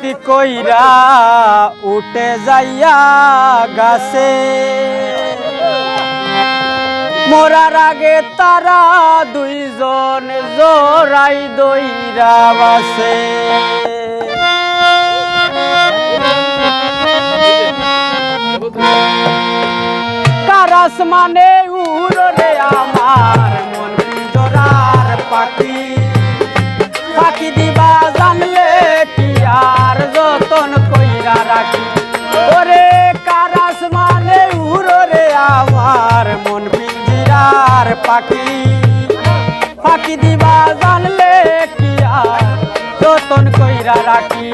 পিরিতি কইরা উঠে যাইয়া গাছে মোরার আগে তারা দুইজন জোড়াই দইরা বাসে কারাস মানে উড়ে আমার মন জোড়ার পাখি পাখি দিবা জানলে কি আর যতন কইরা রাখি ওরে কারাস মানে উড়ে আমার মন পিঞ্জিরার পাখি পাখি দিবা জানলে কি আর যতন কইরা রাখি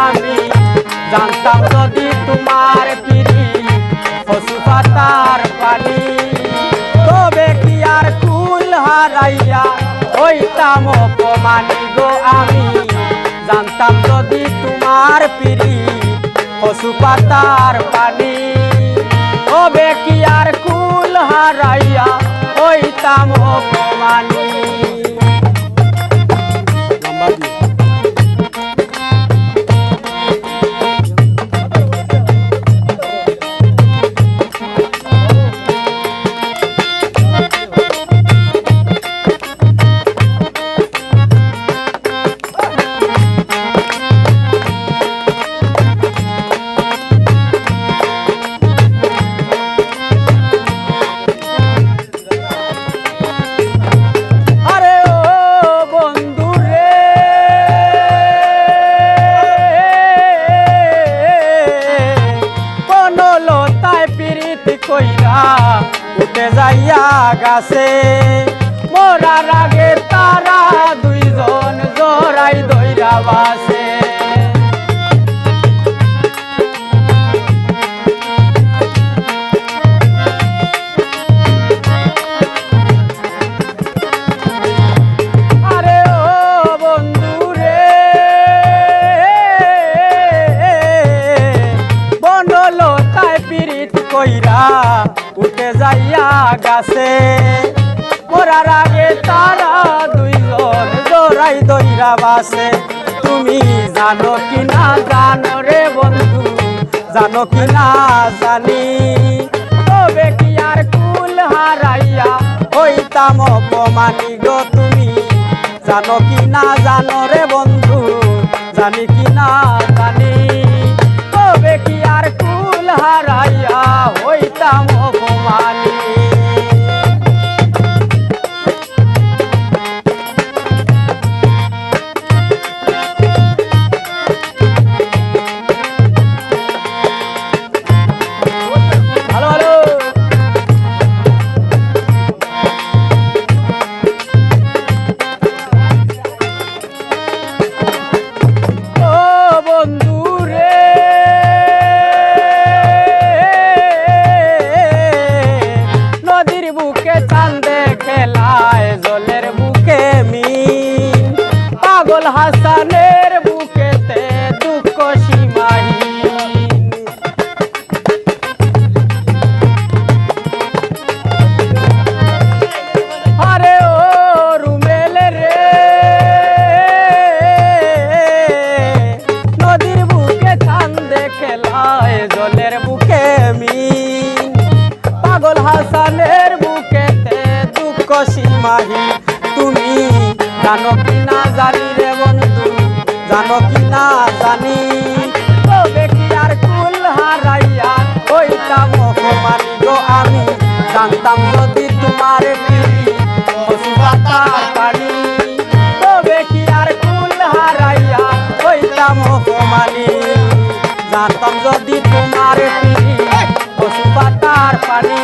আমি জানতাম যদি তোমার পিরি পশু পাতার পানি তবে কি আর কুল হারাইয়া হইতাম অপমানি গো আমি জানতাম যদি তোমার পিরি পশু পাতার পানি তবে কি আর কুল হারাইয়া হইতাম অপমানি উঠে যাইয়া গাছে মোরার আগে তারা দুইজন জোড়াই দইরা বাসে আরে ও বন্ধু রে বনলতায় পিরিত কইরা উঠে যাইয়া গাছে মোরার আগে তারা দুইজন জোড়াই দইরা বাসে তুমি জানো কি না জানো রে বন্ধু জানো কি না জানি তবে কি আর কুল হারাইয়া হইতাম অপমানি গো তুমি জানো কি না জানো রে বন্ধু জানি কি না জানি তবে কি আর কুল হারাইয়া হইতাম অপমানি পাগল হাসানের বুকেতে দুঃখ সীমাহীন আরে ও রুমেল রে নদীর বুকে চাঁদে খেলায় জলের বুকে মিন পাগল হাসানের বুকেতে দুঃখ সীমাহীন তুমি জানো কি না জানি রে বন্ধু জানো কি না জানি তবে কি আর কুল হারাইয়া হইতাম অপমানি গো আমি জানতাম যদি তোমার পিরি পশু পাতার পানি তবে কি আর কুল হারাইয়া হইতাম অপমানি জানতাম যদি তোমার পিরি পশু পাতার পানি